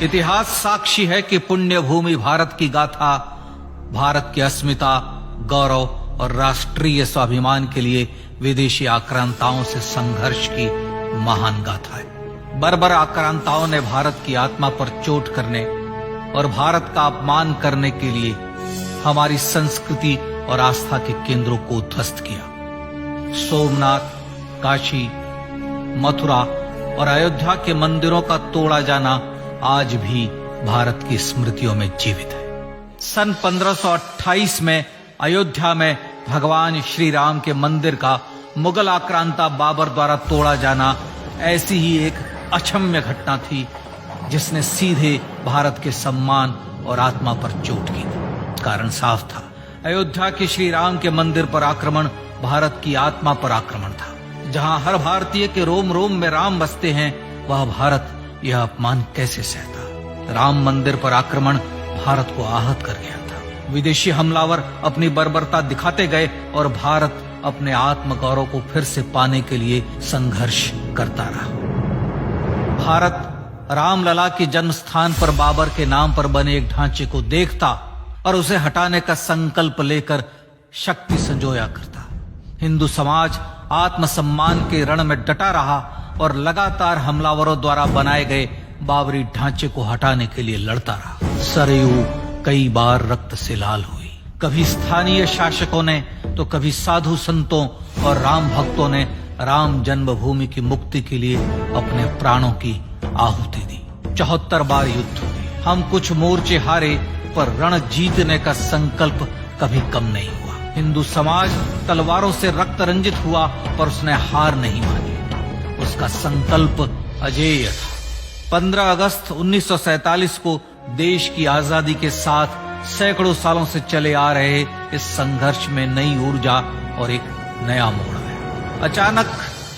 इतिहास साक्षी है कि पुण्य भूमि भारत की गाथा भारत की अस्मिता, गौरव और राष्ट्रीय स्वाभिमान के लिए विदेशी आक्रांताओं से संघर्ष की महान गाथा है। बर्बर आक्रांताओं ने भारत की आत्मा पर चोट करने और भारत का अपमान करने के लिए हमारी संस्कृति और आस्था के केंद्रों को ध्वस्त किया। सोमनाथ, काशी, मथुरा और अयोध्या के मंदिरों का तोड़ा जाना आज भी भारत की स्मृतियों में जीवित है। सन 1528 में अयोध्या में भगवान श्री राम के मंदिर का मुगल आक्रांता बाबर द्वारा तोड़ा जाना ऐसी ही एक अक्षम्य घटना थी जिसने सीधे भारत के सम्मान और आत्मा पर चोट की। कारण साफ था, अयोध्या के श्री राम के मंदिर पर आक्रमण भारत की आत्मा पर आक्रमण था। जहां हर भारतीय के रोम रोम में राम बसते हैं, वह भारत यह अपमान कैसे सहता। राम मंदिर पर आक्रमण भारत को आहत कर गया था। विदेशी हमलावर अपनी बर्बरता दिखाते गए और भारत अपने आत्म गौरव को फिर से पाने के लिए संघर्ष करता रहा। भारत रामलला के जन्म स्थान पर बाबर के नाम पर बने एक ढांचे को देखता और उसे हटाने का संकल्प लेकर शक्ति संजोया करता। हिंदू समाज आत्मसम्मान के रण में डटा रहा और लगातार हमलावरों द्वारा बनाए गए बाबरी ढांचे को हटाने के लिए लड़ता रहा। सरयू कई बार रक्त से लाल हुई। कभी स्थानीय शासकों ने तो कभी साधु संतों और राम भक्तों ने राम जन्मभूमि की मुक्ति के लिए अपने प्राणों की आहुति दी। 74 बार युद्ध हुए। हम कुछ मोर्चे हारे, पर रण जीतने का संकल्प कभी कम नहीं हुआ। हिंदू समाज तलवारों से रक्त रंजित हुआ, पर उसने हार नहीं मानी। उसका संकल्प अजेय था। 15 अगस्त 1947 को देश की आजादी के साथ सैकड़ों सालों से चले आ रहे इस संघर्ष में नई ऊर्जा और एक नया मोड़ आया। अचानक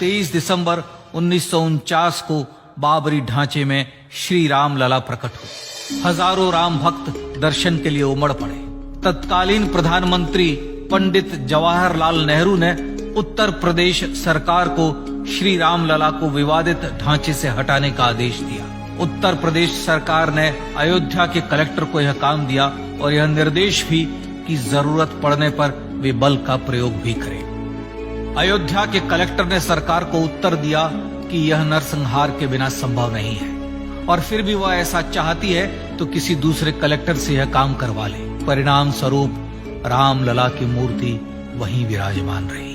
23 दिसंबर 1949 को बाबरी ढांचे में श्री राम लला प्रकट हुए। हजारों राम भक्त दर्शन के लिए उमड़ पड़े। तत्कालीन प्रधानमंत्री पंडित जवाहरलाल नेहरू ने उत्तर प्रदेश सरकार को श्री राम लला को विवादित ढांचे से हटाने का आदेश दिया। उत्तर प्रदेश सरकार ने अयोध्या के कलेक्टर को यह काम दिया और यह निर्देश भी कि जरूरत पड़ने पर वे बल का प्रयोग भी करें। अयोध्या के कलेक्टर ने सरकार को उत्तर दिया कि यह नरसंहार के बिना संभव नहीं है और फिर भी वह ऐसा चाहती है तो किसी दूसरे कलेक्टर से यह काम करवा ले। परिणाम स्वरूप रामलला की मूर्ति वहीं विराजमान रही।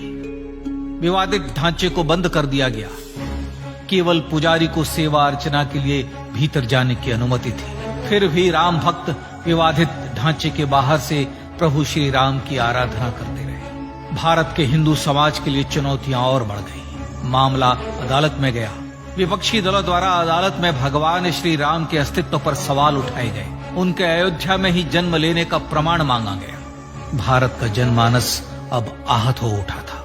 विवादित ढांचे को बंद कर दिया गया। केवल पुजारी को सेवा अर्चना के लिए भीतर जाने की अनुमति थी। फिर भी राम भक्त विवादित ढांचे के बाहर से प्रभु श्री राम की आराधना करते रहे। भारत के हिंदू समाज के लिए चुनौतियां और बढ़ गई। मामला अदालत में गया। विपक्षी दलों द्वारा अदालत में भगवान श्री राम के अस्तित्व पर सवाल उठाए गए। उनके अयोध्या में ही जन्म लेने का प्रमाण मांगा गया। भारत का जनमानस अब आहत हो उठा था।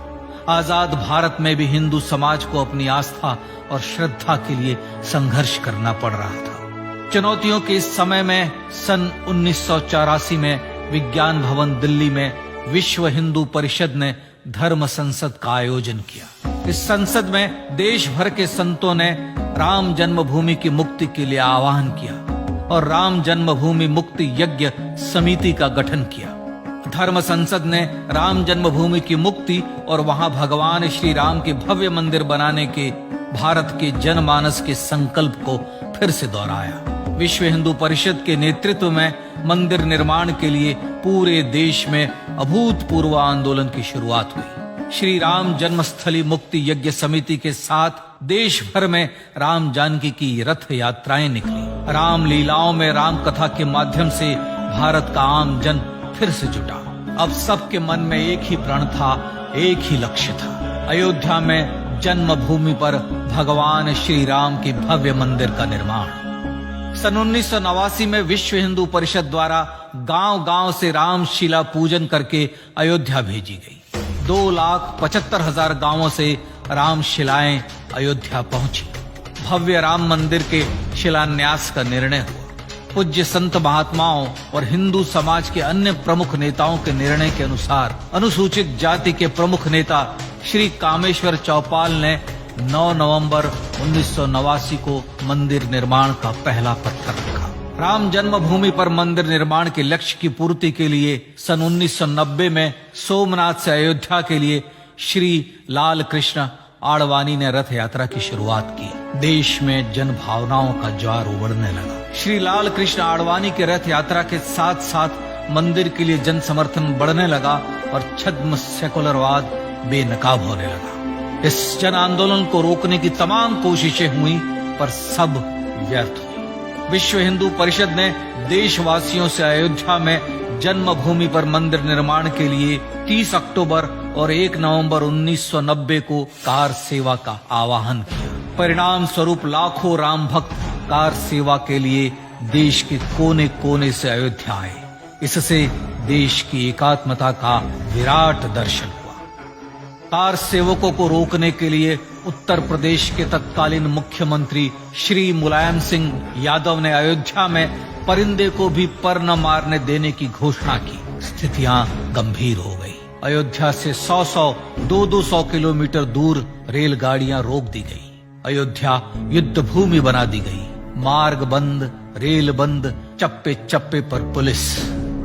आजाद भारत में भी हिंदू समाज को अपनी आस्था और श्रद्धा के लिए संघर्ष करना पड़ रहा था। चुनौतियों के इस समय में सन 1984 में विज्ञान भवन दिल्ली में विश्व हिंदू परिषद ने धर्म संसद का आयोजन किया। इस संसद में देश भर के संतों ने राम जन्मभूमि की मुक्ति के लिए आह्वान किया और राम जन्मभूमि मुक्ति यज्ञ समिति का गठन किया। धर्म संसद ने राम जन्मभूमि की मुक्ति और वहां भगवान श्री राम के भव्य मंदिर बनाने के भारत के जनमानस के संकल्प को फिर से दोहराया। विश्व हिंदू परिषद के नेतृत्व में मंदिर निर्माण के लिए पूरे देश में अभूतपूर्व आंदोलन की शुरुआत हुई। श्री राम जन्मस्थली मुक्ति यज्ञ समिति के साथ देश भर में राम जानकी की रथ यात्राएं निकली। राम लीलाओं में राम कथा के माध्यम से भारत का आम जन फिर से जुटा। अब सबके मन में एक ही प्रण था, एक ही लक्ष्य था। अयोध्या में जन्मभूमि पर भगवान श्री राम के भव्य मंदिर का निर्माण। सन 1989 में विश्व हिंदू परिषद द्वारा गांव-गांव से रामशिला पूजन करके अयोध्या भेजी गई। 2,75,000 गांवों से रामशिलाएं अयोध्या पहुंची। भव्य राम मंदिर के शिलान्यास का निर्णय हुआ। पूज्य संत महात्माओं और हिंदू समाज के अन्य प्रमुख नेताओं के निर्णय के अनुसार अनुसूचित जाति के प्रमुख नेता श्री कामेश्वर चौपाल ने 9 नवंबर 1989 को मंदिर निर्माण का पहला पत्थर रखा। राम जन्मभूमि पर मंदिर निर्माण के लक्ष्य की पूर्ति के लिए सन 1990 में सोमनाथ से अयोध्या के लिए श्री लाल कृष्ण आडवाणी ने रथ यात्रा की शुरुआत की। देश में जन भावनाओं का ज्वार उमड़ने लगा। श्री लाल कृष्ण आडवाणी के रथ यात्रा के साथ साथ मंदिर के लिए जन समर्थन बढ़ने लगा और छद्म सेकुलरवाद बेनकाब होने लगा। इस जन आंदोलन को रोकने की तमाम कोशिशें हुई, पर सब व्यर्थ हुई। विश्व हिंदू परिषद ने देशवासियों से अयोध्या में जन्मभूमि पर मंदिर निर्माण के लिए 30 अक्टूबर और 1 नवंबर 1990 को कार सेवा का आह्वान किया। परिणाम स्वरूप लाखों राम भक्त कार सेवा के लिए देश के कोने कोने से अयोध्या आए। इससे देश की एकात्मता का विराट दर्शन हुआ। कार सेवकों को रोकने के लिए उत्तर प्रदेश के तत्कालीन मुख्यमंत्री श्री मुलायम सिंह यादव ने अयोध्या में परिंदे को भी पर न मारने देने की घोषणा की। स्थितियां गंभीर हो गई। अयोध्या से 100-100, 200-200 किलोमीटर दूर रेलगाड़ियां रोक दी गई। अयोध्या युद्ध भूमि बना दी गई। मार्ग बंद, रेल बंद, चप्पे चप्पे पर पुलिस।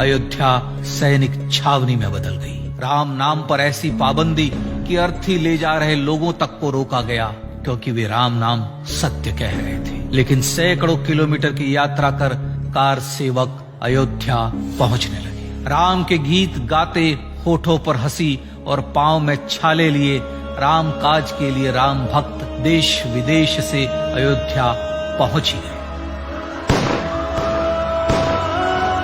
अयोध्या सैनिक छावनी में बदल गई। राम नाम पर ऐसी पाबंदी कि अर्थी ले जा रहे लोगों तक को रोका गया, क्योंकि वे राम नाम सत्य कह रहे थे। लेकिन सैकड़ों किलोमीटर की यात्रा कर कार सेवक अयोध्या पहुंचने लगे। राम के गीत गाते, होठों पर हंसी और पांव में छाले लिए राम काज के लिए राम भक्त देश विदेश से अयोध्या पहुंच गए।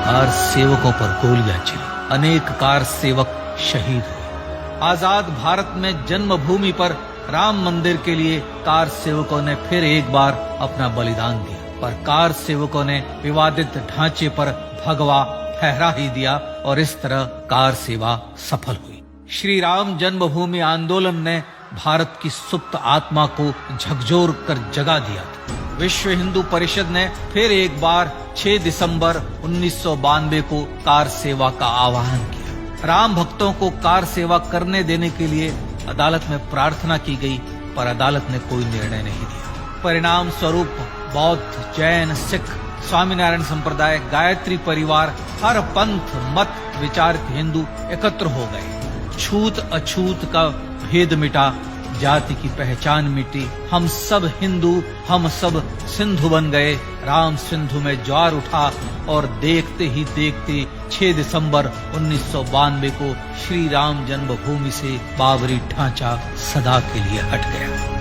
कार सेवकों पर गोलियां चली। अनेक कार सेवक शहीद हुए। आजाद भारत में जन्मभूमि पर राम मंदिर के लिए कार सेवकों ने फिर एक बार अपना बलिदान दिया, पर कार सेवकों ने विवादित ढांचे पर भगवा फहरा ही दिया और इस तरह कार सेवा सफल हुई। श्री राम जन्मभूमि आंदोलन ने भारत की सुप्त आत्मा को झकझोर कर जगा दिया था। विश्व हिंदू परिषद ने फिर एक बार 6 दिसंबर 1992 को कार सेवा का आह्वान किया। राम भक्तों को कार सेवा करने देने के लिए अदालत में प्रार्थना की गई, पर अदालत ने कोई निर्णय नहीं दिया। परिणाम स्वरूप बौद्ध, जैन, सिख, स्वामीनारायण संप्रदाय, गायत्री परिवार, हर पंथ मत विचार के हिंदू एकत्र हो गए। छूत अछूत का भेद मिटा, जाति की पहचान मिटी। हम सब हिंदू, हम सब सिंधु बन गए। राम सिंधु में ज्वार उठा और देखते ही देखते 6 दिसंबर 1992 को श्री राम जन्मभूमि से बाबरी ढांचा सदा के लिए हट गया।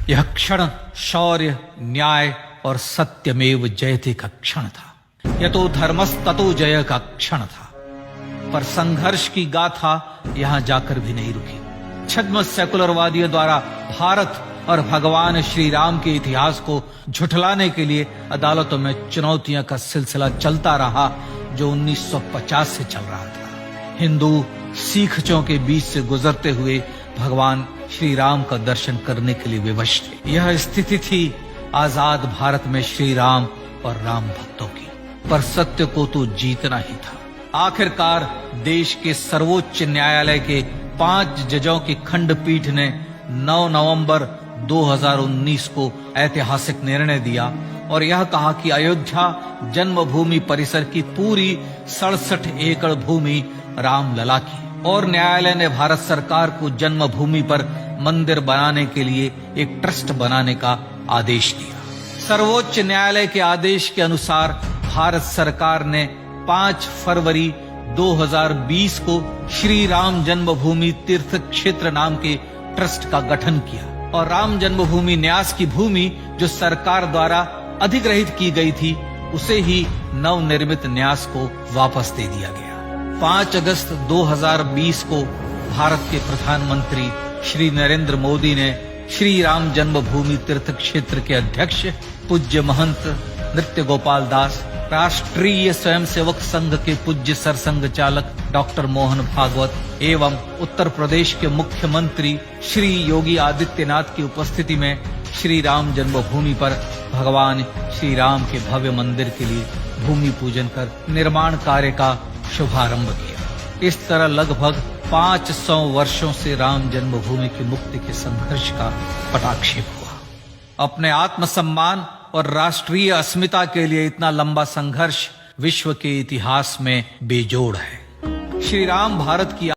यह क्षण शौर्य, न्याय और सत्यमेव जयते का क्षण था। यतो धर्मस्ततो जय का क्षण था। पर संघर्ष की गाथा यहां जाकर भी नहीं रुकी। छद्म सेकुलरवादियों द्वारा भारत और भगवान श्री राम के इतिहास को झुठलाने के लिए अदालतों में चुनौतियों का सिलसिला चलता रहा, जो 1950 से चल रहा था। हिंदू सिखों के बीच से गुजरते हुए भगवान श्री राम का दर्शन करने के लिए विवश थे। यह स्थिति थी आजाद भारत में श्री राम और राम भक्तों की। पर सत्य को तो जीतना ही था। आखिरकार देश के सर्वोच्च न्यायालय के 5 जजों की खंडपीठ ने 9 नवंबर 2019 को ऐतिहासिक निर्णय दिया और यह कहा कि अयोध्या जन्मभूमि परिसर की पूरी 67 एकड़ भूमि रामलला की। और न्यायालय ने भारत सरकार को जन्मभूमि पर मंदिर बनाने के लिए एक ट्रस्ट बनाने का आदेश दिया। सर्वोच्च न्यायालय के आदेश के अनुसार भारत सरकार ने 5 फरवरी 2020 को श्री राम जन्मभूमि तीर्थ क्षेत्र नाम के ट्रस्ट का गठन किया और राम जन्मभूमि न्यास की भूमि जो सरकार द्वारा अधिग्रहित की गई थी, उसे ही नवनिर्मित न्यास को वापस दे दिया गया। 5 अगस्त 2020 को भारत के प्रधानमंत्री श्री नरेंद्र मोदी ने श्री राम जन्मभूमि तीर्थ क्षेत्र के अध्यक्ष पूज्य महंत नृत्य गोपाल दास, राष्ट्रीय स्वयंसेवक संघ के पूज्य सरसंघ चालक डॉक्टर मोहन भागवत एवं उत्तर प्रदेश के मुख्यमंत्री श्री योगी आदित्यनाथ की उपस्थिति में श्री राम जन्मभूमि पर भगवान श्री राम के भव्य मंदिर के लिए भूमि पूजन कर निर्माण कार्य का शुभारंभ किया। इस तरह लगभग 500 वर्षों से राम जन्मभूमि की मुक्ति के संघर्ष का पटाक्षेप हुआ। अपने आत्मसम्मान और राष्ट्रीय अस्मिता के लिए इतना लंबा संघर्ष विश्व के इतिहास में बेजोड़ है। श्री राम भारत की